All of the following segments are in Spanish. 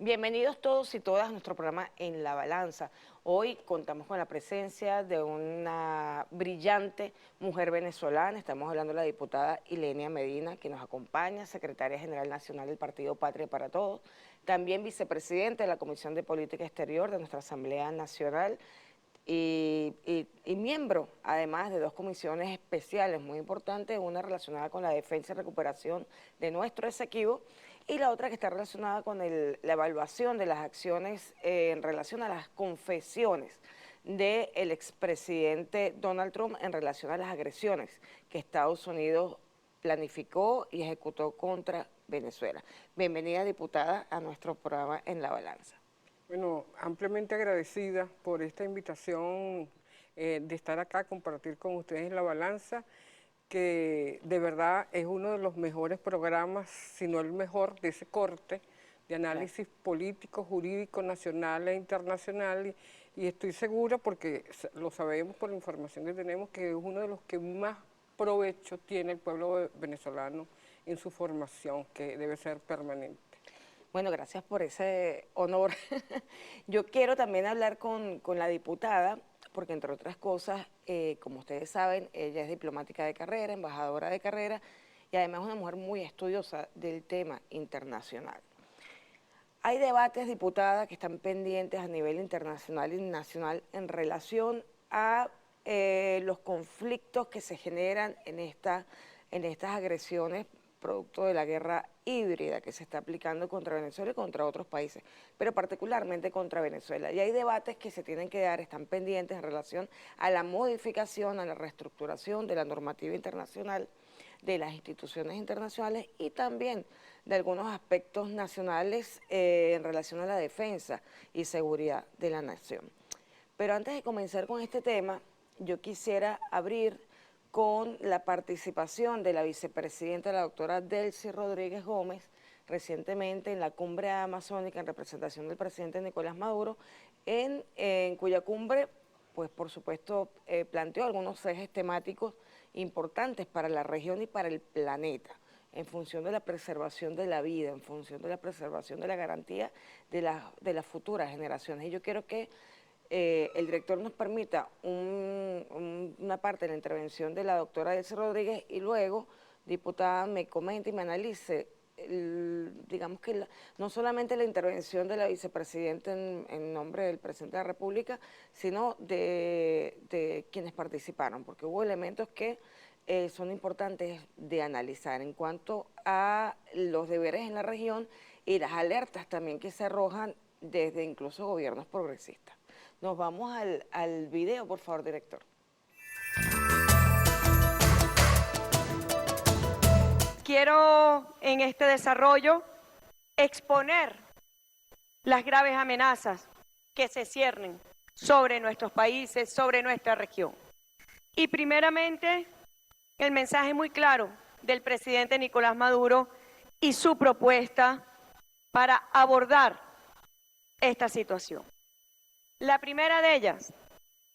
Bienvenidos todos y todas a nuestro programa En la Balanza. Hoy contamos con la presencia de una brillante mujer venezolana. Estamos hablando de la diputada Ilenia Medina, que nos acompaña, secretaria general nacional del Partido Patria para Todos, también vicepresidente de la Comisión de Política Exterior de nuestra Asamblea Nacional y miembro, además, de dos comisiones especiales muy importantes, una relacionada con la defensa y recuperación de nuestro Esequibo, y la otra que está relacionada con la evaluación de las acciones en relación a las confesiones del expresidente Donald Trump en relación a las agresiones que Estados Unidos planificó y ejecutó contra Venezuela. Bienvenida, diputada, a nuestro programa En la Balanza. Bueno, ampliamente agradecida por esta invitación de estar acá, compartir con ustedes En la Balanza, que de verdad es uno de los mejores programas, si no el mejor, de ese corte de análisis político, jurídico, nacional e internacional, y estoy segura, porque lo sabemos por la información que tenemos, que es uno de los que más provecho tiene el pueblo venezolano en su formación, que debe ser permanente. Bueno, gracias por ese honor. Yo quiero también hablar con la diputada, porque entre otras cosas, como ustedes saben, ella es diplomática de carrera, embajadora de carrera, y además una mujer muy estudiosa del tema internacional. Hay debates, diputada, que están pendientes a nivel internacional y nacional en relación a los conflictos que se generan en estas agresiones producto de la guerra híbrida que se está aplicando contra Venezuela y contra otros países, pero particularmente contra Venezuela. Y hay debates que se tienen que dar, están pendientes en relación a la modificación, a la reestructuración de la normativa internacional, de las instituciones internacionales y también de algunos aspectos nacionales en relación a la defensa y seguridad de la nación. Pero antes de comenzar con este tema, yo quisiera abrir con la participación de la vicepresidenta, la doctora Delcy Rodríguez Gómez, recientemente en la cumbre amazónica en representación del presidente Nicolás Maduro, en cuya cumbre, pues por supuesto, planteó algunos ejes temáticos importantes para la región y para el planeta, en función de la preservación de la vida, en función de la preservación de la garantía de las futuras generaciones. Y yo quiero que el director nos permita una parte de la intervención de la doctora Delcy Rodríguez y luego, diputada, me comente y me analice, digamos que no solamente la intervención de la vicepresidenta en nombre del presidente de la República, sino de quienes participaron, porque hubo elementos que son importantes de analizar en cuanto a los deberes en la región y las alertas también que se arrojan desde incluso gobiernos progresistas. Nos vamos al video, por favor, director. Quiero en este desarrollo exponer las graves amenazas que se ciernen sobre nuestros países, sobre nuestra región. Y primeramente, el mensaje muy claro del presidente Nicolás Maduro y su propuesta para abordar esta situación. La primera de ellas,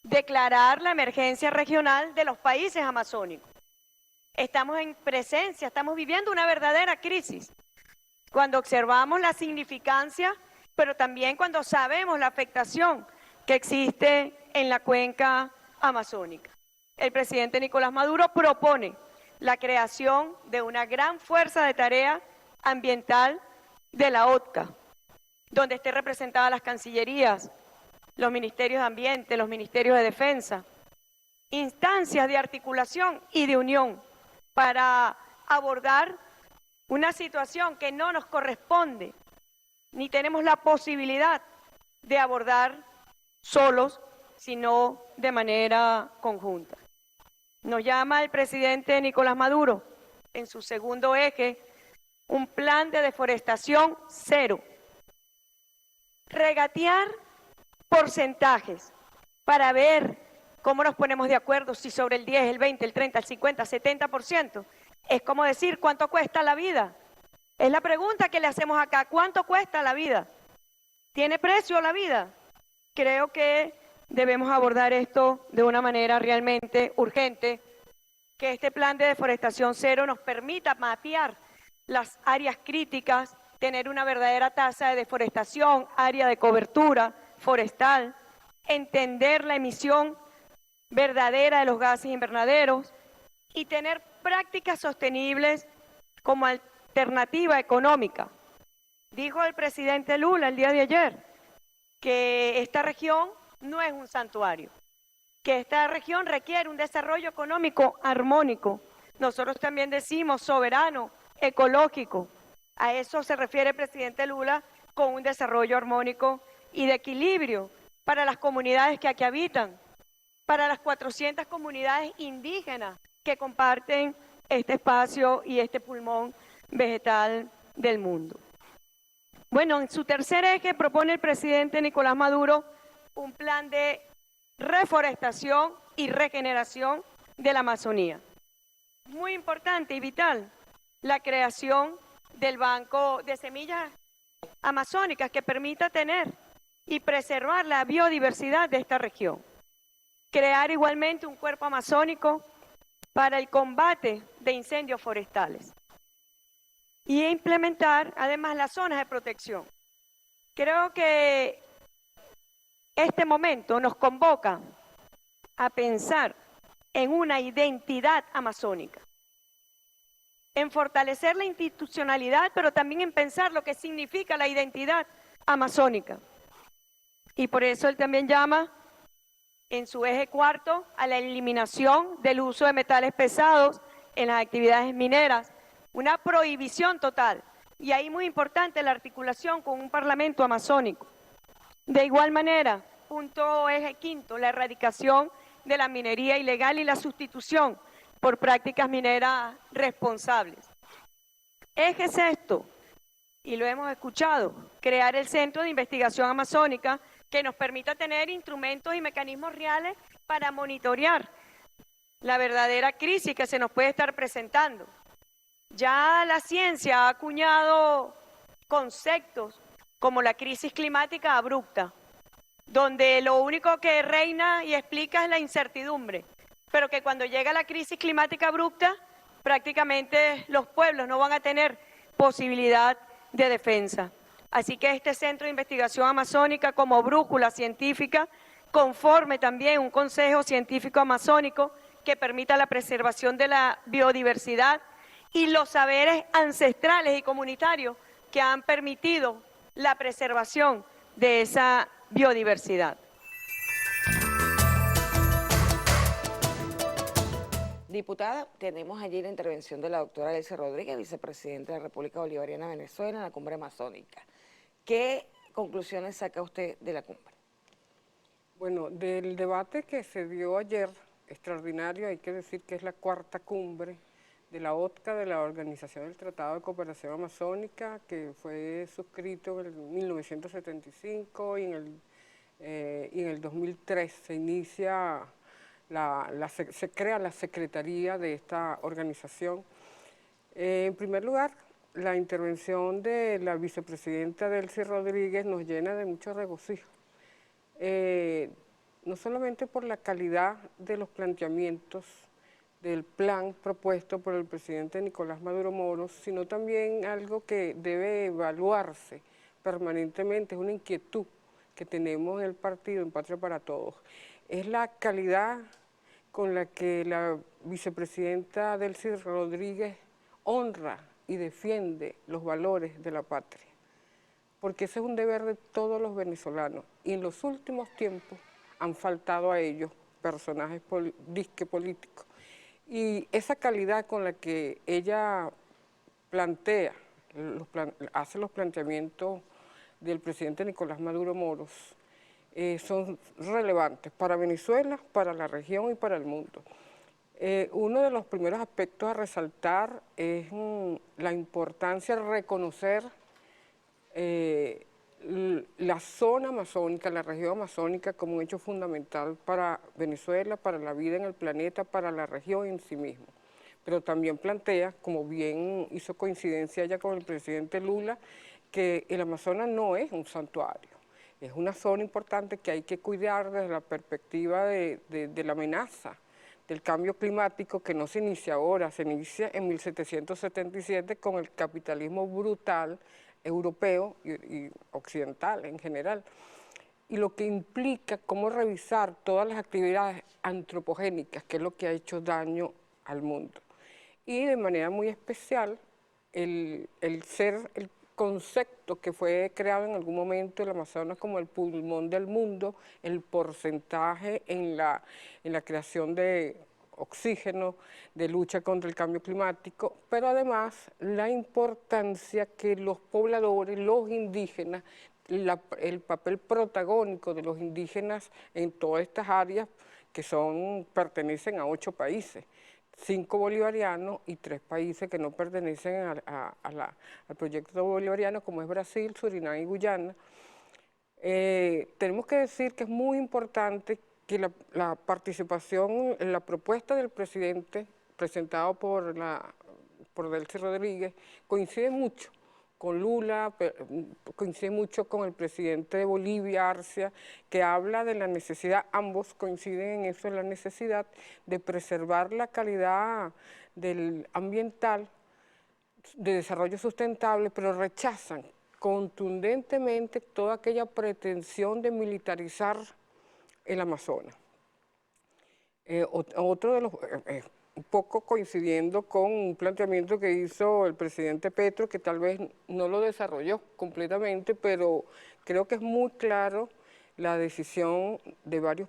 declarar la emergencia regional de los países amazónicos. Estamos en presencia, estamos viviendo una verdadera crisis. Cuando observamos la significancia, pero también cuando sabemos la afectación que existe en la cuenca amazónica. El presidente Nicolás Maduro propone la creación de una gran fuerza de tarea ambiental de la OTCA, donde esté representadas las cancillerías, los ministerios de Ambiente, los ministerios de Defensa, instancias de articulación y de unión para abordar una situación que no nos corresponde, ni tenemos la posibilidad de abordar solos, sino de manera conjunta. Nos llama el presidente Nicolás Maduro, en su segundo eje, un plan de deforestación cero. Regatear porcentajes para ver cómo nos ponemos de acuerdo, si sobre el 10, el 20, el 30, el 50, el 70%. Es como decir, ¿cuánto cuesta la vida? Es la pregunta que le hacemos acá, ¿cuánto cuesta la vida? ¿Tiene precio la vida? Creo que debemos abordar esto de una manera realmente urgente, que este plan de deforestación cero nos permita mapear las áreas críticas tener una verdadera tasa de deforestación, área de cobertura forestal, entender la emisión verdadera de los gases invernaderos y tener prácticas sostenibles como alternativa económica. Dijo el presidente Lula el día de ayer que esta región no es un santuario, que esta región requiere un desarrollo económico armónico. Nosotros también decimos soberano, ecológico. A eso se refiere el presidente Lula con un desarrollo armónico y de equilibrio para las comunidades que aquí habitan, para las 400 comunidades indígenas que comparten este espacio y este pulmón vegetal del mundo. Bueno, en su tercer eje propone el presidente Nicolás Maduro un plan de reforestación y regeneración de la Amazonía. Muy importante y vital, la creación del Banco de Semillas Amazónicas que permita tener y preservar la biodiversidad de esta región. Crear igualmente un cuerpo amazónico para el combate de incendios forestales y implementar además las zonas de protección. Creo que este momento nos convoca a pensar en una identidad amazónica, en fortalecer la institucionalidad, pero también en pensar lo que significa la identidad amazónica. Y por eso él también llama en su eje cuarto a la eliminación del uso de metales pesados en las actividades mineras, una prohibición total. Y ahí muy importante la articulación con un parlamento amazónico. De igual manera, punto eje quinto, la erradicación de la minería ilegal y la sustitución por prácticas mineras responsables. Eje sexto, y lo hemos escuchado, crear el Centro de Investigación Amazónica que nos permita tener instrumentos y mecanismos reales para monitorear la verdadera crisis que se nos puede estar presentando. Ya la ciencia ha acuñado conceptos como la crisis climática abrupta, donde lo único que reina y explica es la incertidumbre, pero que cuando llega la crisis climática abrupta, prácticamente los pueblos no van a tener posibilidad de defensa. Así que este Centro de Investigación Amazónica como brújula científica conforme también un Consejo Científico Amazónico que permita la preservación de la biodiversidad y los saberes ancestrales y comunitarios que han permitido la preservación de esa biodiversidad. Diputada, tenemos allí la intervención de la doctora Delcy Rodríguez, vicepresidenta de la República Bolivariana de Venezuela en la Cumbre Amazónica. ¿Qué conclusiones saca usted de la cumbre? Bueno, del debate que se dio ayer, extraordinario, hay que decir que es la cuarta cumbre de la OTCA, de la Organización del Tratado de Cooperación Amazónica, que fue suscrito en 1975 y en el 2003 se inicia, se crea la secretaría de esta organización. En primer lugar, la intervención de la vicepresidenta Delcy Rodríguez nos llena de mucho regocijo. No solamente por la calidad de los planteamientos del plan propuesto por el presidente Nicolás Maduro Moros, sino también algo que debe evaluarse permanentemente, es una inquietud que tenemos en el partido en Patria para Todos. Es la calidad con la que la vicepresidenta Delcy Rodríguez honra y defiende los valores de la patria, porque ese es un deber de todos los venezolanos, y en los últimos tiempos han faltado a ellos personajes disque políticos. Y esa calidad con la que ella hace los planteamientos del presidente Nicolás Maduro Moros, son relevantes para Venezuela, para la región y para el mundo. Uno de los primeros aspectos a resaltar es la importancia de reconocer la zona amazónica, la región amazónica como un hecho fundamental para Venezuela, para la vida en el planeta, para la región en sí mismo. Pero también plantea, como bien hizo coincidencia ya con el presidente Lula, que el Amazonas no es un santuario, es una zona importante que hay que cuidar desde la perspectiva de la amenaza del cambio climático, que no se inicia ahora, se inicia en 1777 con el capitalismo brutal europeo y occidental en general, y lo que implica cómo revisar todas las actividades antropogénicas, que es lo que ha hecho daño al mundo. Y de manera muy especial, el concepto que fue creado en algún momento el Amazonas como el pulmón del mundo, el porcentaje en la creación de oxígeno, de lucha contra el cambio climático, pero además la importancia que los pobladores, los indígenas, el papel protagónico de los indígenas en todas estas áreas que pertenecen a 8 países, 5 bolivarianos y 3 países que no pertenecen al proyecto bolivariano, como es Brasil, Surinam y Guyana. Tenemos que decir que es muy importante que la participación en la propuesta del presidente presentado por Delcy Rodríguez coincide mucho con Lula, coincide mucho con el presidente de Bolivia, Arcia, que habla de la necesidad, ambos coinciden en eso, en la necesidad de preservar la calidad ambiental, de desarrollo sustentable, pero rechazan contundentemente toda aquella pretensión de militarizar el Amazonas. Otro de los... un poco coincidiendo con un planteamiento que hizo el presidente Petro, que tal vez no lo desarrolló completamente, pero creo que es muy claro la decisión de varios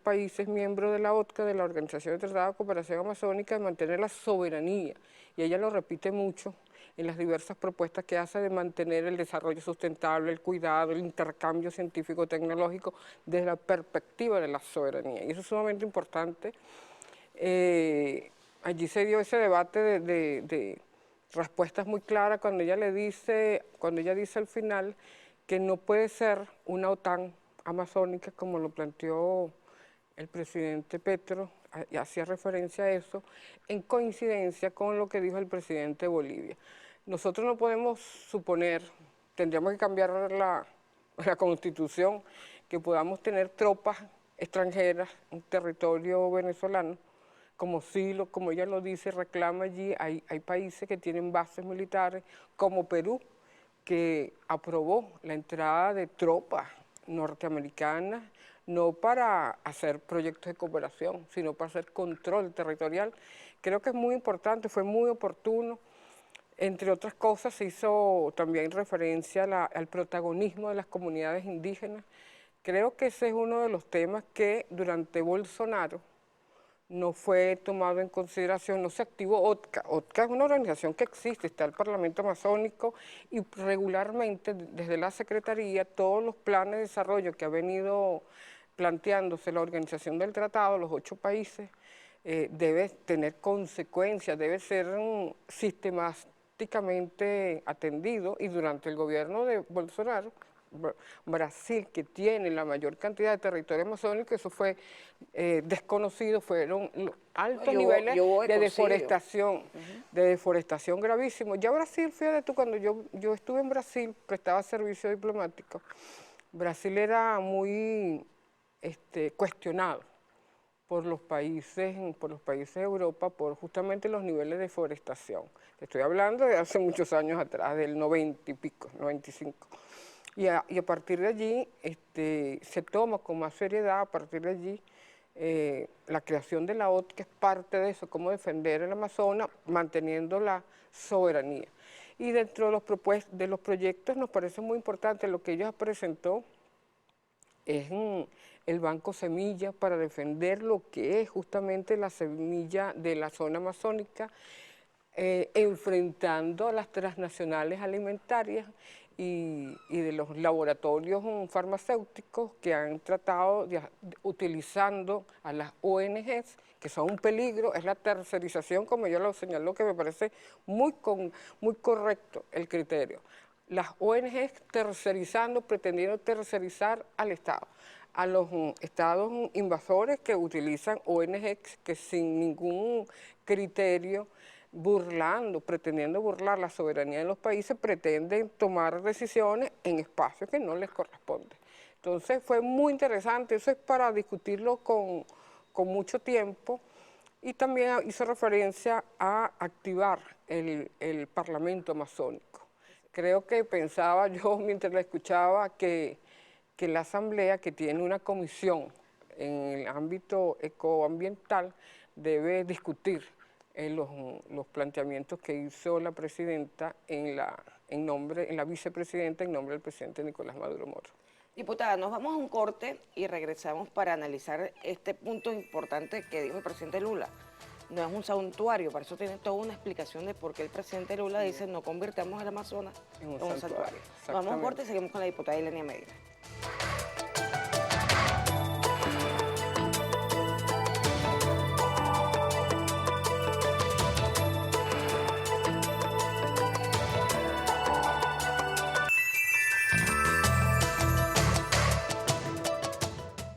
países miembros de la OTCA, de la Organización de Tratado de Cooperación Amazónica, de mantener la soberanía, y ella lo repite mucho en las diversas propuestas que hace de mantener el desarrollo sustentable, el cuidado, el intercambio científico-tecnológico desde la perspectiva de la soberanía, y eso es sumamente importante. Allí se dio ese debate de respuestas muy claras cuando ella dice al final que no puede ser una OTAN amazónica como lo planteó el presidente Petro, y hacía referencia a eso, en coincidencia con lo que dijo el presidente de Bolivia. Nosotros no podemos suponer, tendríamos que cambiar la Constitución, que podamos tener tropas extranjeras en territorio venezolano, como ella lo dice, reclama allí. Hay países que tienen bases militares, como Perú, que aprobó la entrada de tropas norteamericanas, no para hacer proyectos de cooperación, sino para hacer control territorial. Creo que es muy importante, fue muy oportuno. Entre otras cosas, se hizo también referencia al protagonismo de las comunidades indígenas. Creo que ese es uno de los temas que durante Bolsonaro no fue tomado en consideración, no se activó OTCA. OTCA es una organización que existe, está el Parlamento Amazónico, y regularmente desde la Secretaría todos los planes de desarrollo que ha venido planteándose la organización del tratado, los 8 países, debe tener consecuencias, debe ser sistemáticamente atendido, y durante el gobierno de Bolsonaro, Brasil, que tiene la mayor cantidad de territorio amazónico, eso fue desconocido, fueron altos niveles de deforestación gravísimos. Ya Brasil, fíjate tú, cuando yo estuve en Brasil, prestaba servicio diplomático, Brasil era muy cuestionado por los países de Europa por justamente los niveles de deforestación. Estoy hablando de hace muchos años atrás, del 90 y pico, 95. Y a partir de allí se toma con más seriedad, a partir de allí la creación de la OTCA es parte de eso, cómo defender el Amazonas manteniendo la soberanía. Y dentro de los proyectos nos parece muy importante lo que ella presentó, es el Banco Semilla para defender lo que es justamente la semilla de la zona amazónica, enfrentando a las transnacionales alimentarias y de los laboratorios farmacéuticos que han tratado, utilizando a las ONGs, que son un peligro. Es la tercerización, como yo lo señaló, que me parece muy correcto el criterio. Las ONGs tercerizando, pretendiendo tercerizar al Estado, a los estados invasores que utilizan ONGs que sin ningún criterio, pretendiendo burlar la soberanía de los países, pretenden tomar decisiones en espacios que no les corresponden. Entonces fue muy interesante, eso es para discutirlo con mucho tiempo, y también hizo referencia a activar el Parlamento Amazónico. Creo que pensaba yo mientras la escuchaba que la Asamblea, que tiene una comisión en el ámbito ecoambiental, debe discutir los planteamientos que hizo la presidenta en la vicepresidenta en nombre del presidente Nicolás Maduro Moro. Diputada, nos vamos a un corte y regresamos para analizar este punto importante que dijo el presidente Lula. No es un santuario, por eso tiene toda una explicación de por qué el presidente Lula dice no convirtamos el Amazonas en un santuario. Nos vamos a un corte y seguimos con la diputada Ilenia Medina.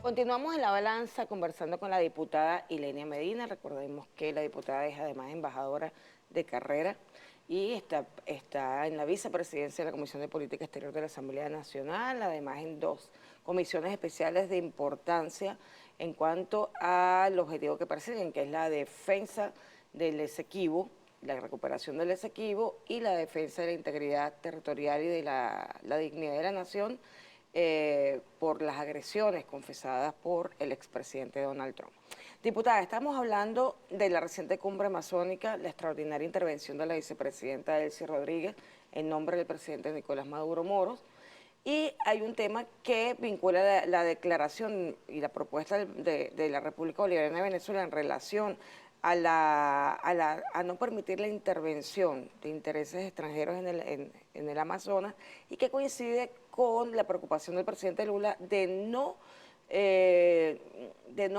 Continuamos en la balanza conversando con la diputada Ilenia Medina. Recordemos que la diputada es además embajadora de carrera y está en la vicepresidencia de la Comisión de Política Exterior de la Asamblea Nacional, además en 2 comisiones especiales de importancia en cuanto al objetivo que persiguen, que es la defensa del Esequibo, la recuperación del Esequibo y la defensa de la integridad territorial y de la dignidad de la nación, por las agresiones confesadas por el expresidente Donald Trump. Diputada, estamos hablando de la reciente cumbre amazónica, la extraordinaria intervención de la vicepresidenta Delcy Rodríguez en nombre del presidente Nicolás Maduro Moros, y hay un tema que vincula la declaración y la propuesta de la República Bolivariana de Venezuela en relación a no permitir la intervención de intereses extranjeros en el Amazonas, y que coincide con la preocupación del presidente Lula de no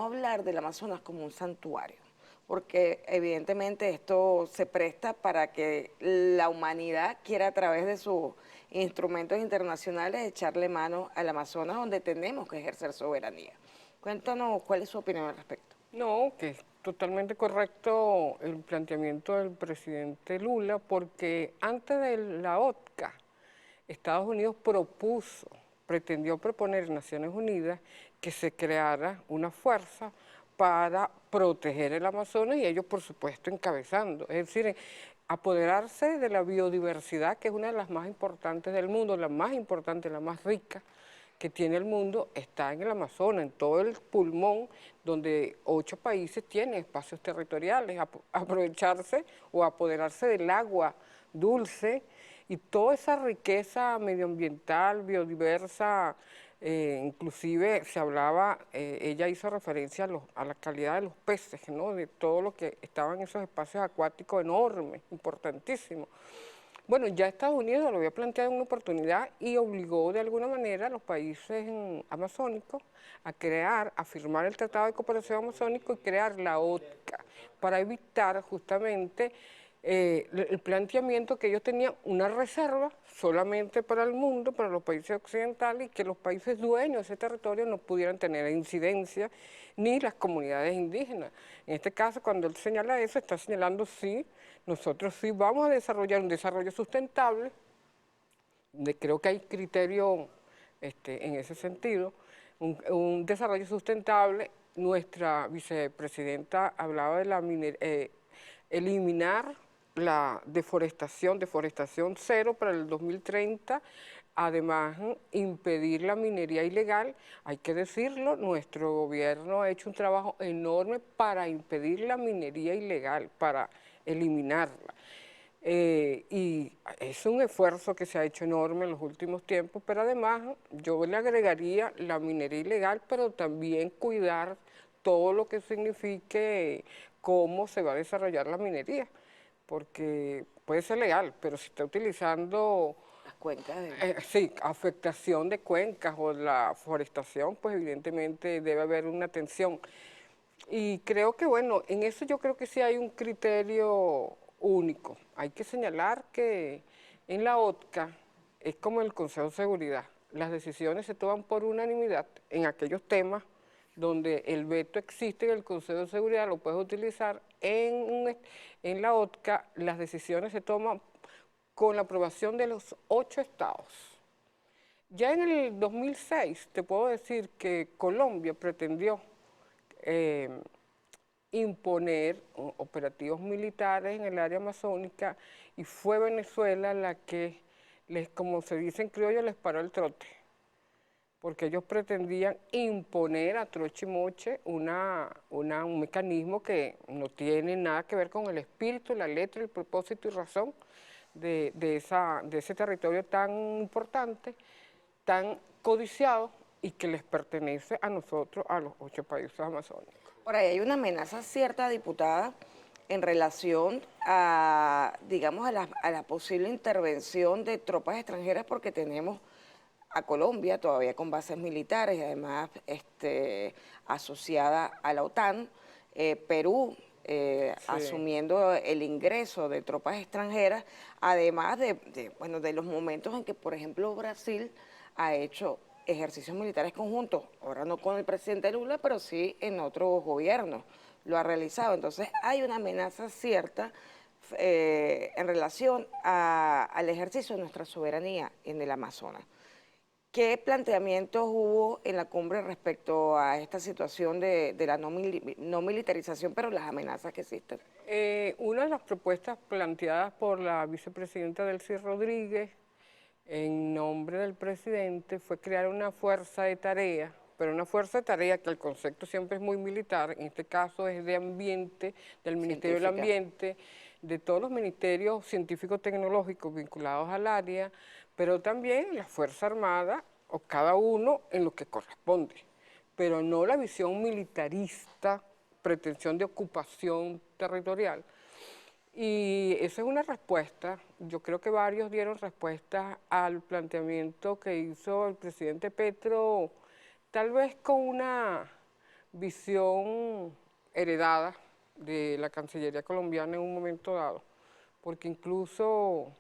hablar del Amazonas como un santuario, porque evidentemente esto se presta para que la humanidad quiera a través de sus instrumentos internacionales echarle mano al Amazonas, donde tenemos que ejercer soberanía. Cuéntanos cuál es su opinión al respecto. No, que es totalmente correcto el planteamiento del presidente Lula, porque antes de la OTCA, Estados Unidos pretendió proponer en Naciones Unidas que se creara una fuerza para proteger el Amazonas y ellos, por supuesto, encabezando. Es decir, apoderarse de la biodiversidad, que es una de las más importantes del mundo, la más importante, la más rica que tiene el mundo, está en el Amazonas, en todo el pulmón, donde 8 países tienen espacios territoriales, aprovecharse o apoderarse del agua dulce y toda esa riqueza medioambiental, biodiversa. Inclusive se hablaba, ella hizo referencia a la calidad de los peces, ¿no? De todo lo que estaba en esos espacios acuáticos enormes, importantísimos. Bueno, ya Estados Unidos lo había planteado en una oportunidad y obligó de alguna manera a los países amazónicos a firmar el Tratado de Cooperación Amazónico y crear la OTCA para evitar justamente el planteamiento que ellos tenían una reserva solamente para el mundo, para los países occidentales, y que los países dueños de ese territorio no pudieran tener incidencia, ni las comunidades indígenas. En este caso, cuando él señala eso, está señalando sí, nosotros sí vamos a desarrollar un desarrollo sustentable, creo que hay criterio en ese sentido, un desarrollo sustentable. Nuestra vicepresidenta hablaba de eliminar la deforestación cero para el 2030, además impedir la minería ilegal. Hay que decirlo, nuestro gobierno ha hecho un trabajo enorme para impedir la minería ilegal, para eliminarla. Y es un esfuerzo que se ha hecho enorme en los últimos tiempos, pero además yo le agregaría la minería ilegal, pero también cuidar todo lo que signifique cómo se va a desarrollar la minería, porque puede ser legal, pero si está utilizando las cuencas sí, afectación de cuencas o la forestación, pues evidentemente debe haber una atención. Y creo que, bueno, en eso yo creo que sí hay un criterio único. Hay que señalar que en la OTCA es como el Consejo de Seguridad. Las decisiones se toman por unanimidad en aquellos temas donde el veto existe en el Consejo de Seguridad, lo puedes utilizar. En la OTCA las decisiones se toman con la aprobación de los 8 estados. Ya en el 2006 te puedo decir que Colombia pretendió imponer operativos militares en el área amazónica y fue Venezuela la que como se dice en criollo, les paró el trote, porque ellos pretendían imponer a troche y moche un mecanismo que no tiene nada que ver con el espíritu, la letra, el propósito y razón de ese territorio tan importante, tan codiciado y que les pertenece a nosotros, a los 8 países amazónicos. Por ahí hay una amenaza cierta, diputada, en relación a, digamos, a la posible intervención de tropas extranjeras, porque tenemos a Colombia todavía con bases militares y además asociada a la OTAN, Perú Sí. asumiendo el ingreso de tropas extranjeras, además bueno, de los momentos en que, por ejemplo, Brasil ha hecho ejercicios militares conjuntos, ahora no con el presidente Lula, pero sí en otros gobiernos lo ha realizado. Entonces hay una amenaza cierta en relación al ejercicio de nuestra soberanía en el Amazonas. ¿Qué planteamientos hubo en la cumbre respecto a esta situación de la no militarización, pero las amenazas que existen? Una de las propuestas planteadas por la vicepresidenta Delcy Rodríguez en nombre del presidente fue crear una fuerza de tarea, pero una fuerza de tarea que el concepto siempre es muy militar, en este caso es de ambiente, del Ministerio del Científica. Ambiente, de todos los ministerios científicos tecnológicos vinculados al área, pero también la Fuerza Armada, o cada uno en lo que corresponde, pero no la visión militarista, pretensión de ocupación territorial. Y esa es una respuesta, yo creo que varios dieron respuesta al planteamiento que hizo el presidente Petro, tal vez con una visión heredada de la Cancillería colombiana en un momento dado, porque incluso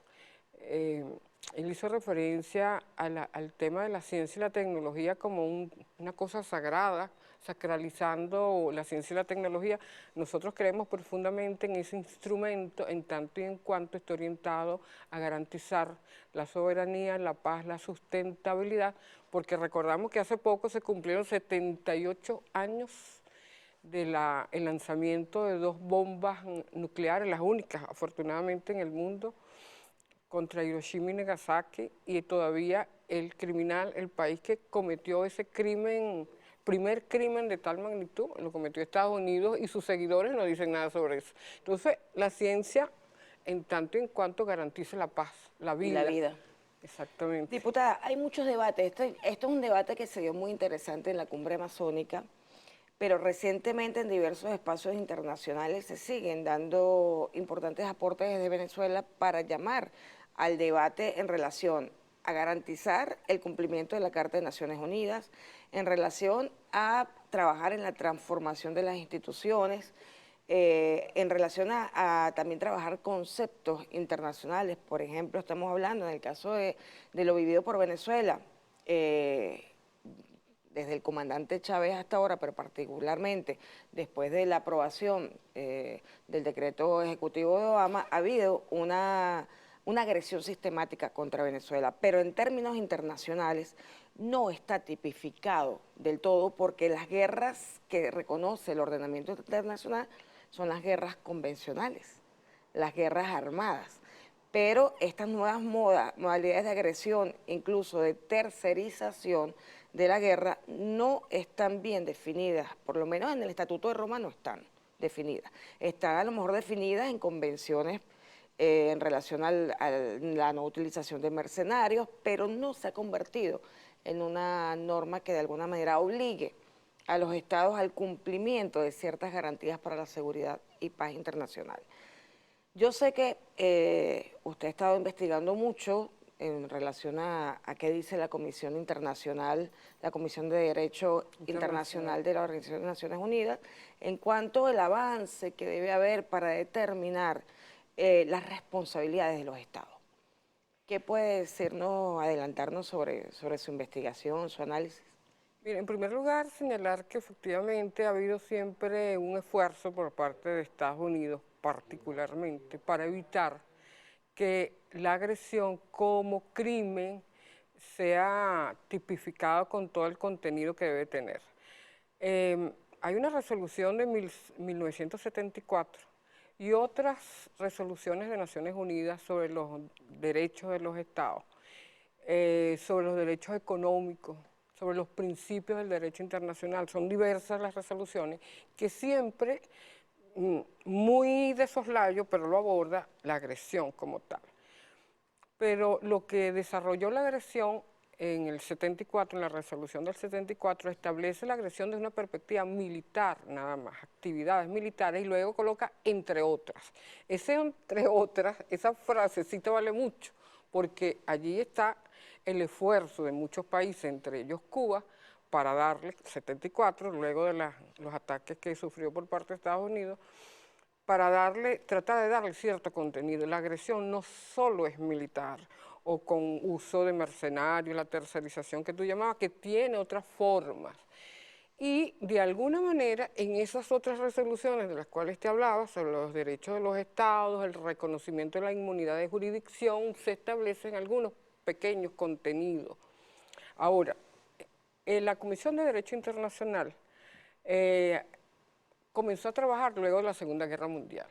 él hizo referencia al tema de la ciencia y la tecnología como una cosa sagrada, sacralizando la ciencia y la tecnología. Nosotros creemos profundamente en ese instrumento en tanto y en cuanto esté orientado a garantizar la soberanía, la paz, la sustentabilidad, porque recordamos que hace poco se cumplieron 78 años del lanzamiento de 2 bombas nucleares, las únicas afortunadamente en el mundo, contra Hiroshima y Nagasaki, y todavía el criminal, el país que cometió ese crimen, primer crimen de tal magnitud, lo cometió Estados Unidos y sus seguidores no dicen nada sobre eso. Entonces, la ciencia, en tanto y en cuanto garantice la paz, la vida. Y la vida. Exactamente. Diputada, hay muchos debates. Esto es un debate que se dio muy interesante en la cumbre amazónica, pero recientemente en diversos espacios internacionales se siguen dando importantes aportes desde Venezuela para llamar al debate en relación a garantizar el cumplimiento de la Carta de Naciones Unidas, en relación a trabajar en la transformación de las instituciones, en relación a también trabajar conceptos internacionales. Por ejemplo, estamos hablando en el caso de lo vivido por Venezuela, desde el comandante Chávez hasta ahora, pero particularmente después de la aprobación del decreto ejecutivo de Obama, ha habido una agresión sistemática contra Venezuela, pero en términos internacionales no está tipificado del todo, porque las guerras que reconoce el ordenamiento internacional son las guerras convencionales, las guerras armadas. Pero estas nuevas modalidades de agresión, incluso de tercerización de la guerra, no están bien definidas, por lo menos en el Estatuto de Roma no están definidas. Están a lo mejor definidas en convenciones en relación a la no utilización de mercenarios, pero no se ha convertido en una norma que de alguna manera obligue a los estados al cumplimiento de ciertas garantías para la seguridad y paz internacional. Yo sé que usted ha estado investigando mucho en relación a qué dice la Comisión Internacional, la Comisión de Derecho Internacional de la Organización de Naciones Unidas, en cuanto al avance que debe haber para determinar las responsabilidades de los estados. ¿Qué puede decirnos, adelantarnos sobre su investigación, su análisis? Bien, en primer lugar, señalar que efectivamente ha habido siempre un esfuerzo por parte de Estados Unidos, particularmente, para evitar que la agresión como crimen sea tipificado con todo el contenido que debe tener. Hay una resolución de 1974 y otras resoluciones de Naciones Unidas sobre los derechos de los estados sobre los derechos económicos, sobre los principios del derecho internacional. Son diversas las resoluciones que siempre, muy de soslayo, pero lo aborda la agresión como tal. Pero lo que desarrolló la agresión en el 74, en la resolución del 74, establece la agresión desde una perspectiva militar, nada más, actividades militares, y luego coloca entre otras. Ese entre otras, esa frasecita vale mucho, porque allí está el esfuerzo de muchos países, entre ellos Cuba, para darle, 74, luego de los ataques que sufrió por parte de Estados Unidos, para tratar de darle cierto contenido. La agresión no solo es militar o con uso de mercenarios, la tercerización que tú llamabas, que tiene otras formas. Y de alguna manera, en esas otras resoluciones de las cuales te hablaba, sobre los derechos de los estados, el reconocimiento de la inmunidad de jurisdicción, se establecen algunos pequeños contenidos. Ahora, en la Comisión de Derecho Internacional comenzó a trabajar luego de la Segunda Guerra Mundial.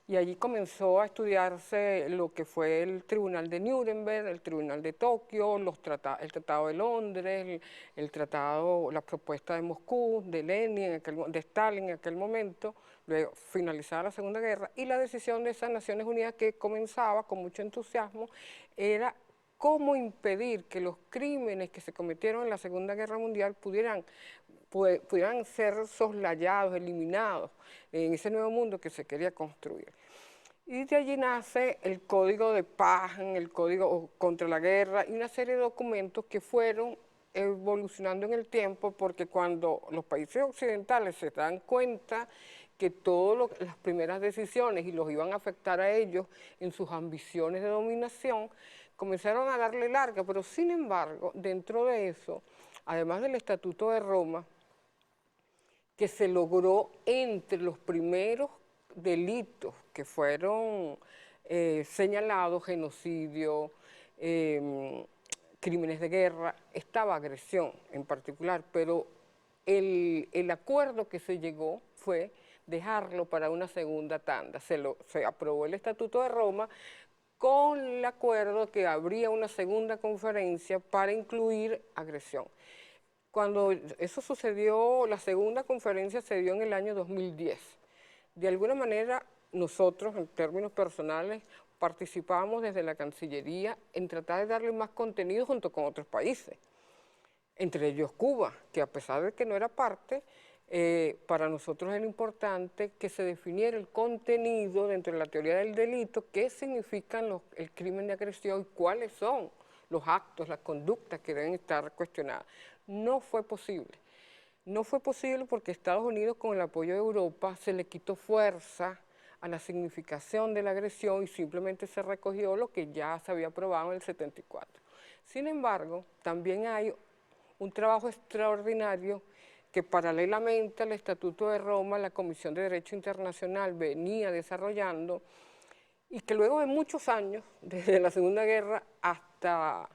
Y allí comenzó a estudiarse lo que fue el Tribunal de Nuremberg, el Tribunal de Tokio, el Tratado de Londres, la propuesta de Moscú, de Lenin, de Stalin en aquel momento, luego finalizada la Segunda Guerra, y la decisión de esas Naciones Unidas que comenzaba con mucho entusiasmo era cómo impedir que los crímenes que se cometieron en la Segunda Guerra Mundial pudieran ser soslayados, eliminados en ese nuevo mundo que se quería construir. Y de allí nace el Código de Paz, el Código contra la Guerra y una serie de documentos que fueron evolucionando en el tiempo, porque cuando los países occidentales se dan cuenta que todas las primeras decisiones y los iban a afectar a ellos en sus ambiciones de dominación, comenzaron a darle larga, pero sin embargo, dentro de eso, además del Estatuto de Roma, que se logró entre los primeros delitos que fueron señalados, genocidio, crímenes de guerra, estaba agresión en particular, pero el acuerdo que se llegó fue dejarlo para una segunda tanda. Se aprobó el Estatuto de Roma con el acuerdo que habría una segunda conferencia para incluir agresión. Cuando eso sucedió, la segunda conferencia se dio en el año 2010. De alguna manera, nosotros, en términos personales, participamos desde la Cancillería en tratar de darle más contenido junto con otros países, entre ellos Cuba, que a pesar de que no era parte, para nosotros era importante que se definiera el contenido dentro de la teoría del delito, qué significan el crimen de agresión y cuáles son los actos, las conductas que deben estar cuestionadas. No fue posible. No fue posible porque Estados Unidos, con el apoyo de Europa, se le quitó fuerza a la significación de la agresión y simplemente se recogió lo que ya se había aprobado en el 74. Sin embargo, también hay un trabajo extraordinario que paralelamente al Estatuto de Roma, la Comisión de Derecho Internacional venía desarrollando y que luego de muchos años, desde la Segunda Guerra hasta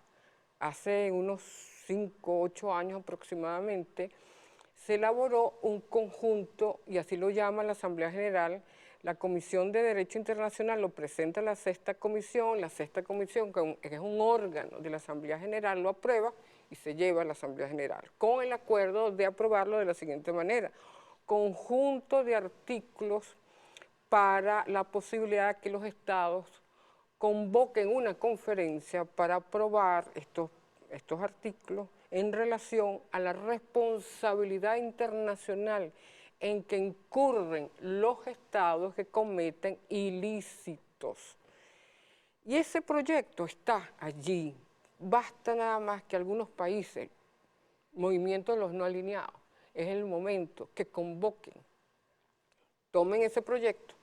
hace unos 5, 8 años aproximadamente, se elaboró un conjunto, y así lo llama la Asamblea General, la Comisión de Derecho Internacional lo presenta la Sexta Comisión, que es un órgano de la Asamblea General, lo aprueba y se lleva a la Asamblea General, con el acuerdo de aprobarlo de la siguiente manera: conjunto de artículos para la posibilidad de que los estados convoquen una conferencia para aprobar estos artículos en relación a la responsabilidad internacional en que incurren los estados que cometen ilícitos. Y ese proyecto está allí. Basta nada más que algunos países, movimientos de los no alineados, es el momento que convoquen, tomen ese proyecto,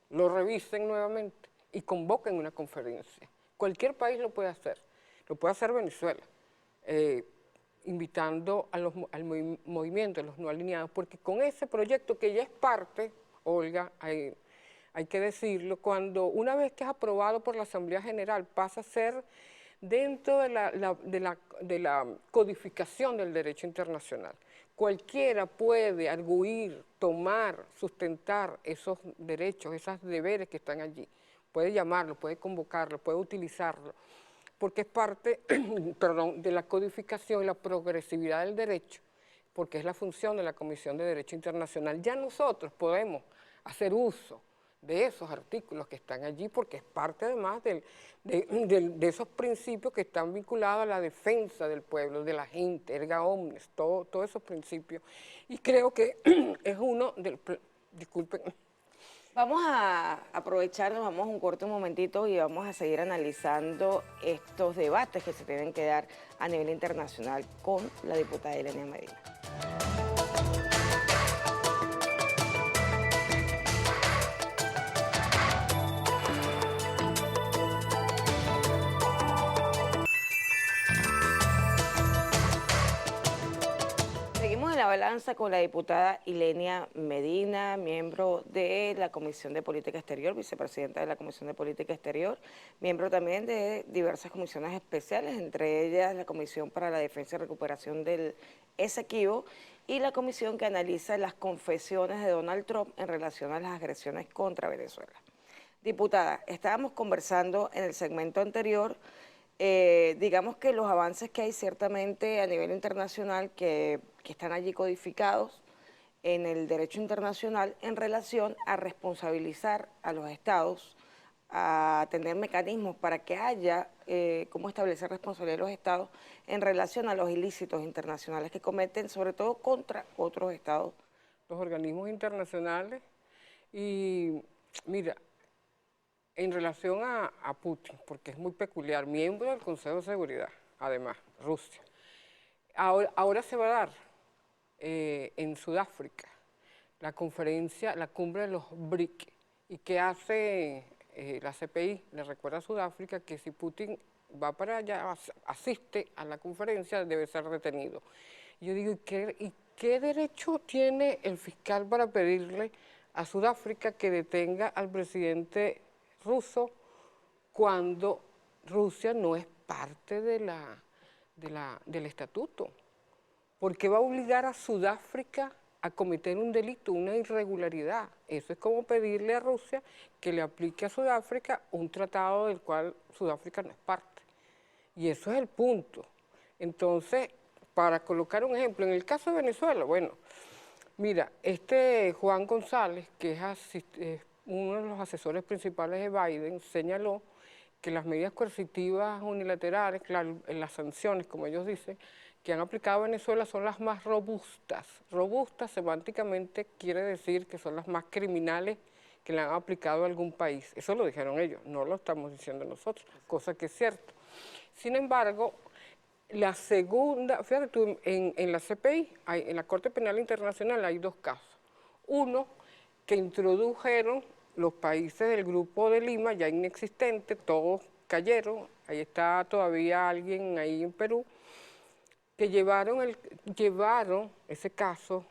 lo revisen nuevamente y convoquen una conferencia. Cualquier país lo puede hacer Venezuela, invitando al movimiento de los no alineados, porque con ese proyecto que ya es parte, Olga, hay que decirlo, una vez que es aprobado por la Asamblea General, pasa a ser dentro de la codificación del derecho internacional. Cualquiera puede arguir, tomar, sustentar esos derechos, esos deberes que están allí. Puede llamarlo, puede convocarlo, puede utilizarlo. porque es parte, perdón, de la codificación y la progresividad del derecho, porque es la función de la Comisión de Derecho Internacional. Ya nosotros podemos hacer uso de esos artículos que están allí, porque es parte además de esos principios que están vinculados a la defensa del pueblo, de la gente, erga omnes, todos esos principios. Y creo que es uno del... Disculpen. Vamos a aprovecharnos, vamos un corto momentito y vamos a seguir analizando estos debates que se tienen que dar a nivel internacional con la diputada Ilenia Medina. Seguimos en la balanza con la diputada Ilenia Medina, miembro de la Comisión de Política Exterior, vicepresidenta de la Comisión de Política Exterior, miembro también de diversas comisiones especiales, entre ellas la Comisión para la Defensa y Recuperación del Esequibo y la comisión que analiza las confesiones de Donald Trump en relación a las agresiones contra Venezuela. Diputada, estábamos conversando en el segmento anterior, digamos que los avances que hay ciertamente a nivel internacional que están allí codificados en el derecho internacional en relación a responsabilizar a los estados, a tener mecanismos para que haya cómo establecer responsabilidad de los estados en relación a los ilícitos internacionales que cometen, sobre todo contra otros estados. Los organismos internacionales y, mira, en relación a Putin, porque es muy peculiar, miembro del Consejo de Seguridad, además, Rusia. Ahora se va a dar en Sudáfrica la conferencia, la cumbre de los BRIC. ¿Y qué hace la CPI? Le recuerda a Sudáfrica que si Putin va para allá, asiste a la conferencia, debe ser detenido. Y yo digo, ¿y qué derecho tiene el fiscal para pedirle a Sudáfrica que detenga al presidente ruso cuando Rusia no es parte del estatuto? ¿Por qué va a obligar a Sudáfrica a cometer un delito, una irregularidad? Eso es como pedirle a Rusia que le aplique a Sudáfrica un tratado del cual Sudáfrica no es parte. Y eso es el punto. Entonces, para colocar un ejemplo, en el caso de Venezuela, bueno, mira, Juan González, que es uno de los asesores principales de Biden, señaló que las medidas coercitivas unilaterales, las sanciones, como ellos dicen, que han aplicado a Venezuela son las más robustas. Robustas semánticamente quiere decir que son las más criminales que le han aplicado a algún país. Eso lo dijeron ellos, no lo estamos diciendo nosotros, cosa que es cierto. Sin embargo, la segunda, fíjate tú, en la CPI, en la Corte Penal Internacional hay dos casos. Uno, que introdujeron los países del Grupo de Lima, ya inexistente, todos cayeron, ahí está todavía alguien ahí en Perú, que llevaron ese caso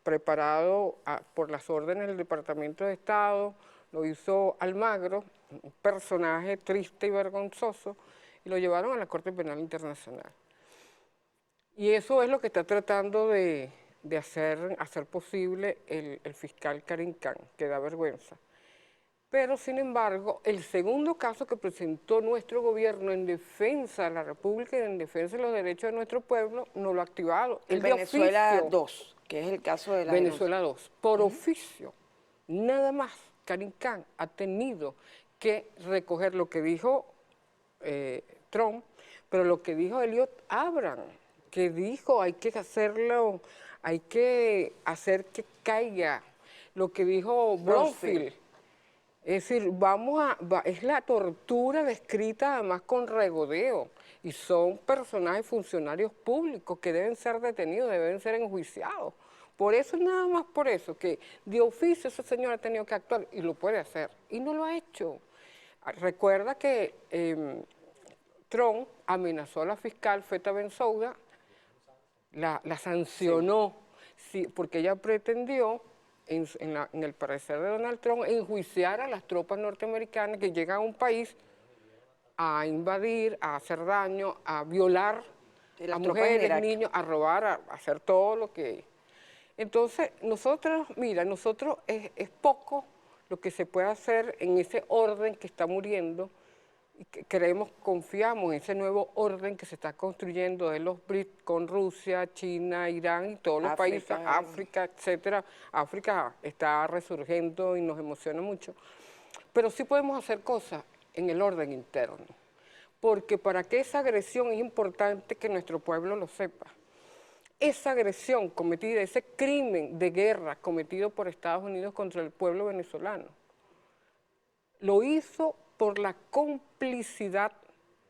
preparado por las órdenes del Departamento de Estado, lo hizo Almagro, un personaje triste y vergonzoso, y lo llevaron a la Corte Penal Internacional. Y eso es lo que está tratando de hacer posible el fiscal Karim Khan, que da vergüenza. Pero, sin embargo, el segundo caso que presentó nuestro gobierno en defensa de la República y en defensa de los derechos de nuestro pueblo, no lo ha activado. El Venezuela 2, que es el caso de la Venezuela 2, por oficio. Nada más, Karim Khan ha tenido que recoger lo que dijo Trump, pero lo que dijo Elliot Abrams, que dijo hay que hacerlo, hay que hacer que caiga, lo que dijo Bromfield. Es decir, es la tortura descrita además con regodeo, y son personajes funcionarios públicos que deben ser detenidos, deben ser enjuiciados. Por eso, nada más por eso, que de oficio ese señor ha tenido que actuar, y lo puede hacer, y no lo ha hecho. Recuerda que Trump amenazó a la fiscal Feta Bensouda, la sancionó, sí, porque ella pretendió, en el parecer de Donald Trump, enjuiciar a las tropas norteamericanas que llegan a un país a invadir, a hacer daño, a violar a mujeres, niños, a robar, a hacer todo lo que... Entonces, nosotros es poco lo que se puede hacer en ese orden que está muriendo, y que creemos, confiamos en ese nuevo orden que se está construyendo de los BRICS con Rusia, China, Irán y todos los países, África, etcétera. África está resurgiendo y nos emociona mucho. Pero sí podemos hacer cosas en el orden interno, porque para que esa agresión es importante que nuestro pueblo lo sepa. Esa agresión cometida, ese crimen de guerra cometido por Estados Unidos contra el pueblo venezolano, lo hizo por la complicidad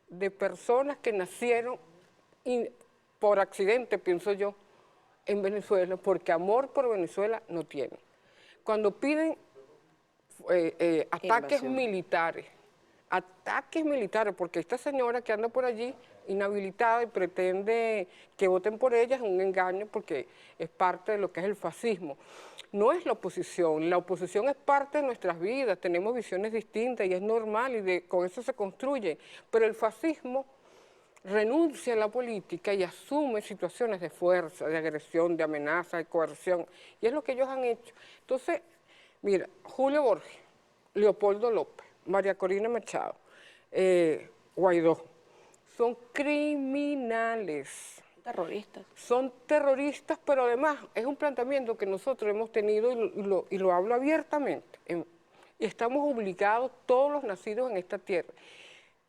de personas que nacieron por accidente, pienso yo, en Venezuela, porque amor por Venezuela no tienen. Cuando piden ataques militares, porque esta señora que anda por allí inhabilitada y pretende que voten por ella es un engaño porque es parte de lo que es el fascismo. No es la oposición es parte de nuestras vidas, tenemos visiones distintas y es normal y con eso se construye, pero el fascismo renuncia a la política y asume situaciones de fuerza, de agresión, de amenaza, de coerción, y es lo que ellos han hecho. Entonces, mira, Julio Borges, Leopoldo López, María Corina Machado, Guaidó, son criminales. Terroristas. Son terroristas, pero además es un planteamiento que nosotros hemos tenido y lo hablo abiertamente. Y estamos obligados, todos los nacidos en esta tierra,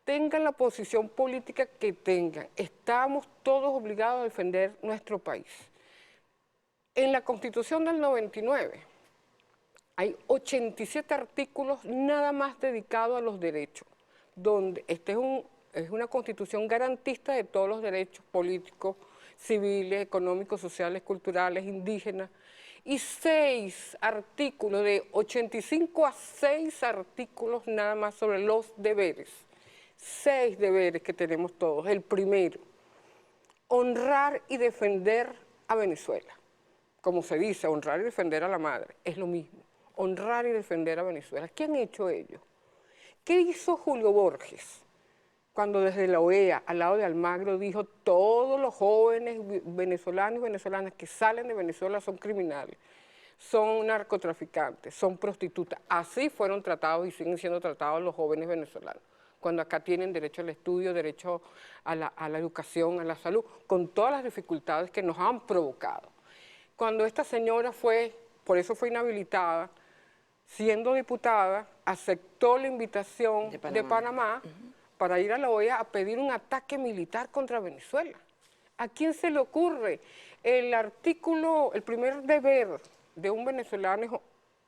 tengan la posición política que tengan, estamos todos obligados a defender nuestro país. En la Constitución del 99 hay 87 artículos nada más dedicados a los derechos, donde es una Constitución garantista de todos los derechos políticos, civiles, económicos, sociales, culturales, indígenas, y 6 artículos, de 85 a 6 artículos nada más sobre los deberes. 6 deberes que tenemos todos. El primero, honrar y defender a Venezuela. Como se dice, honrar y defender a la madre, es lo mismo. Honrar y defender a Venezuela. ¿Qué han hecho ellos? ¿Qué hizo Julio Borges cuando desde la OEA, al lado de Almagro, dijo todos los jóvenes venezolanos y venezolanas que salen de Venezuela son criminales, son narcotraficantes, son prostitutas? Así fueron tratados y siguen siendo tratados los jóvenes venezolanos, cuando acá tienen derecho al estudio, derecho a la educación, a la salud, con todas las dificultades que nos han provocado. Cuando esta señora por eso fue inhabilitada, siendo diputada, aceptó la invitación de Panamá para ir a la OEA a pedir un ataque militar contra Venezuela. ¿A quién se le ocurre? El primer deber de un venezolano,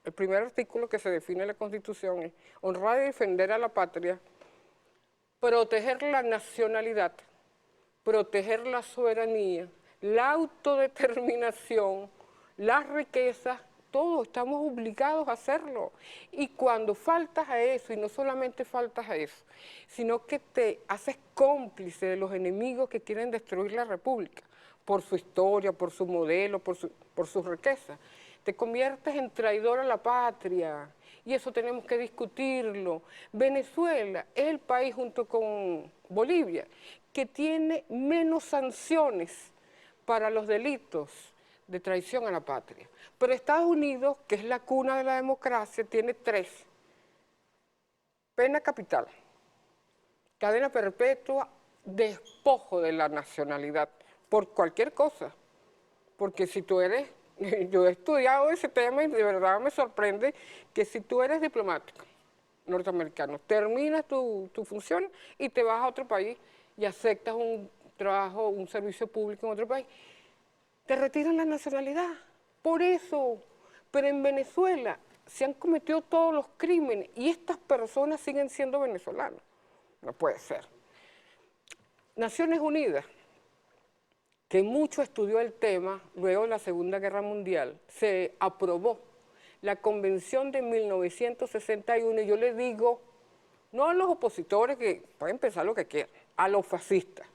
el primer artículo que se define en la Constitución es honrar y defender a la patria, proteger la nacionalidad, proteger la soberanía, la autodeterminación, las riquezas. Todos estamos obligados a hacerlo. Y cuando faltas a eso, y no solamente faltas a eso, sino que te haces cómplice de los enemigos que quieren destruir la República, por su historia, por su modelo, por su riqueza, te conviertes en traidor a la patria. Y eso tenemos que discutirlo. Venezuela es el país, junto con Bolivia, que tiene menos sanciones para los delitos de traición a la patria. Pero Estados Unidos, que es la cuna de la democracia, tiene 3. Pena capital, cadena perpetua, despojo de la nacionalidad, por cualquier cosa. Porque si tú eres, yo he estudiado ese tema y de verdad me sorprende que si tú eres diplomático norteamericano, terminas tu función y te vas a otro país y aceptas un trabajo, un servicio público en otro país, te retiran la nacionalidad, por eso. Pero en Venezuela se han cometido todos los crímenes y estas personas siguen siendo venezolanos. No puede ser. Naciones Unidas, que mucho estudió el tema luego de la Segunda Guerra Mundial, se aprobó la Convención de 1961, y yo le digo, no a los opositores que pueden pensar lo que quieran, a los fascistas.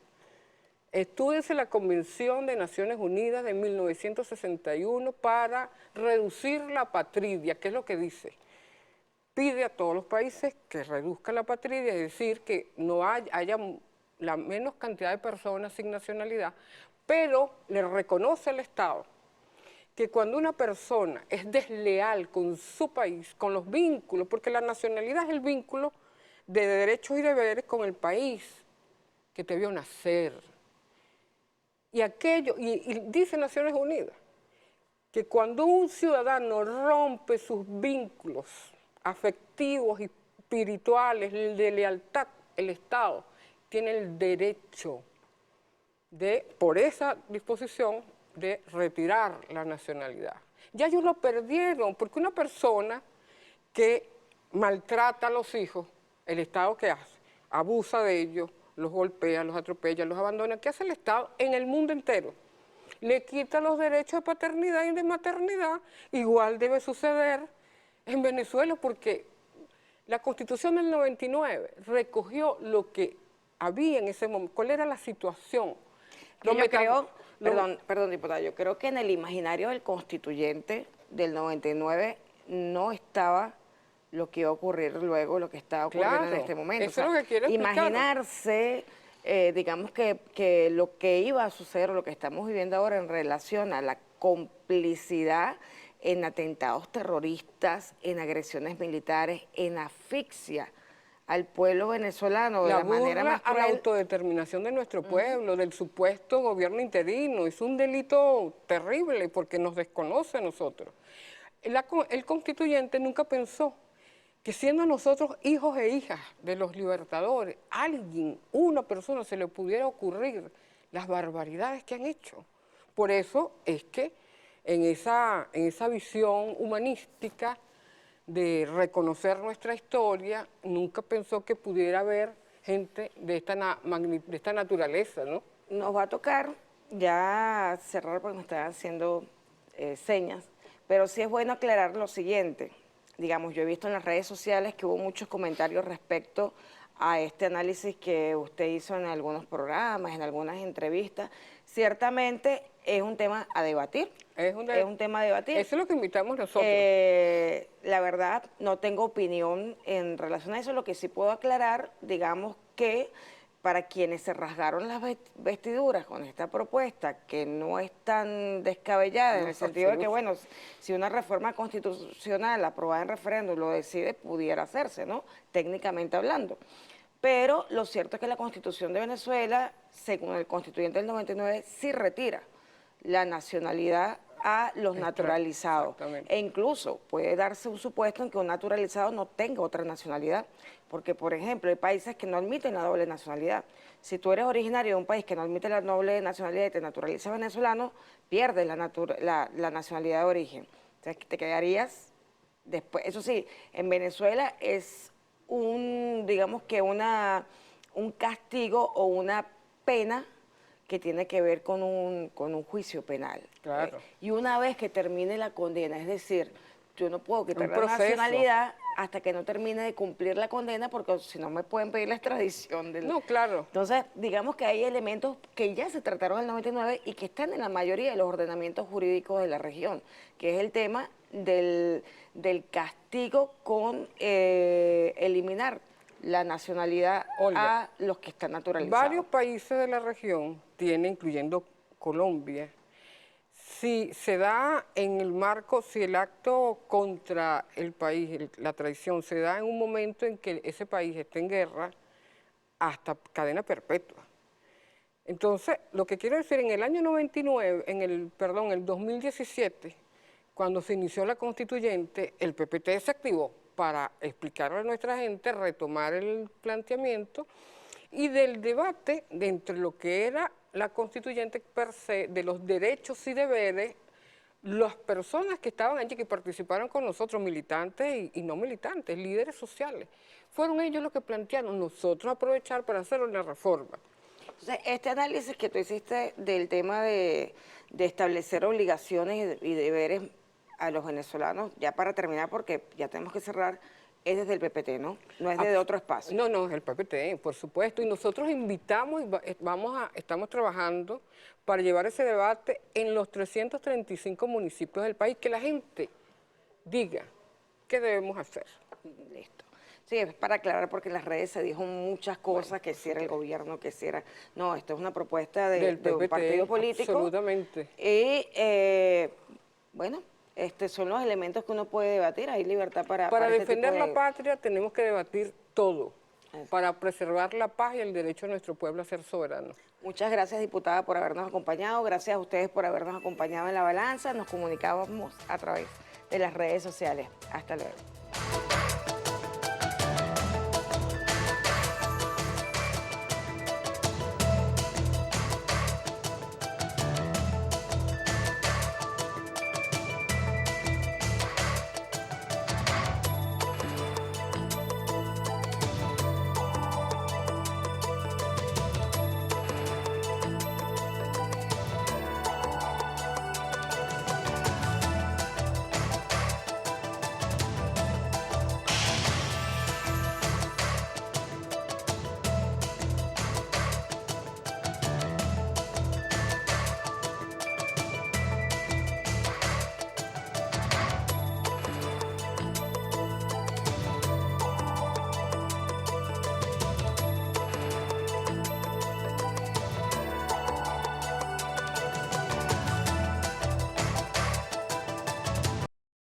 Estúdiense la Convención de Naciones Unidas de 1961 para reducir la apatridia. ¿Qué es lo que dice? Pide a todos los países que reduzcan la apatridia, es decir, que no haya la menos cantidad de personas sin nacionalidad, pero le reconoce al Estado que cuando una persona es desleal con su país, con los vínculos, porque la nacionalidad es el vínculo de derechos y deberes con el país que te vio nacer. Y dice Naciones Unidas que cuando un ciudadano rompe sus vínculos afectivos y espirituales de lealtad, el Estado tiene el derecho de, por esa disposición, de retirar la nacionalidad. Ya ellos lo perdieron, porque una persona que maltrata a los hijos, el Estado ¿qué hace? Abusa de ellos, los golpea, los atropella, los abandona. ¿Qué hace el Estado en el mundo entero? Le quita los derechos de paternidad y de maternidad. Igual debe suceder en Venezuela, porque la Constitución del 99 recogió lo que había en ese momento, cuál era la situación. Yo creo, perdón, diputada, yo creo que en el imaginario del constituyente del 99 no estaba lo que iba a ocurrir luego, lo que está ocurriendo en este momento. Eso es lo que quiero explicar. Imaginarse, digamos que lo que iba a suceder, lo que estamos viviendo ahora en relación a la complicidad en atentados terroristas, en agresiones militares, en asfixia al pueblo venezolano de la manera más a la cruel. autodeterminación de nuestro pueblo, del supuesto gobierno interino. Es un delito terrible porque nos desconoce a nosotros. El constituyente nunca pensó que siendo nosotros hijos e hijas de los libertadores, alguien, una persona, se le pudiera ocurrir las barbaridades que han hecho. Por eso es que en esa visión humanística de reconocer nuestra historia, nunca pensó que pudiera haber gente de esta naturaleza, ¿no? Nos va a tocar ya cerrar porque me están haciendo señas, pero sí es bueno aclarar lo siguiente. Digamos, yo he visto en las redes sociales que hubo muchos comentarios respecto a este análisis que usted hizo en algunos programas, en algunas entrevistas. Ciertamente es un tema a debatir. Es un tema a debatir. Eso es lo que invitamos nosotros. La verdad, no tengo opinión en relación a eso. Lo que sí puedo aclarar, digamos que para quienes se rasgaron las vestiduras con esta propuesta, que no es tan descabellada, en el sentido de que, bueno, si una reforma constitucional aprobada en referéndum lo decide, pudiera hacerse, ¿no? Técnicamente hablando. Pero lo cierto es que la Constitución de Venezuela, según el constituyente del 99, sí retira la nacionalidad a los naturalizados. E incluso puede darse un supuesto en que un naturalizado no tenga otra nacionalidad, porque, por ejemplo, hay países que no admiten la doble nacionalidad. Si tú eres originario de un país que no admite la doble nacionalidad y te naturalizas venezolano, pierdes la nacionalidad de origen. O sea, te quedarías después. Eso sí, en Venezuela es digamos que un castigo o una pena que tiene que ver con un juicio penal. Claro. Y una vez que termine la condena, es decir, yo no puedo quitar la nacionalidad hasta que no termine de cumplir la condena, porque si no me pueden pedir la extradición. No, claro. Entonces, digamos que hay elementos que ya se trataron en el 99 y que están en la mayoría de los ordenamientos jurídicos de la región, que es el tema del castigo con eliminar la nacionalidad a los que están naturalizados. Varios países de la región tienen, incluyendo Colombia, si se da en el marco, si el acto contra el país, la traición, se da en un momento en que ese país esté en guerra, hasta cadena perpetua. Entonces, lo que quiero decir, en el año 99, el 2017, cuando se inició la constituyente, el PPT se activó para explicarle a nuestra gente, retomar el planteamiento y del debate de entre lo que era la constituyente per se, de los derechos y deberes, las personas que estaban allí, que participaron con nosotros, militantes y no militantes, líderes sociales, fueron ellos los que plantearon nosotros aprovechar para hacer una reforma. Entonces, este análisis que tú hiciste del tema de establecer obligaciones y deberes a los venezolanos, ya para terminar, porque ya tenemos que cerrar, es desde el PPT, ¿no? No es desde otro espacio. No, es el PPT, por supuesto. Y nosotros invitamos y estamos trabajando para llevar ese debate en los 335 municipios del país, que la gente diga qué debemos hacer. Listo. Sí, es para aclarar, porque en las redes se dijo muchas cosas, que si era el gobierno, que si era... No, esto es una propuesta de un partido político. Absolutamente. Y, bueno, son los elementos que uno puede debatir, hay libertad para Para este defender tipo de... la patria tenemos que debatir todo. para preservar la paz y el derecho de nuestro pueblo a ser soberano. Muchas gracias, diputada, por habernos acompañado. Gracias a ustedes por habernos acompañado en La Balanza. Nos comunicábamos a través de las redes sociales. Hasta luego.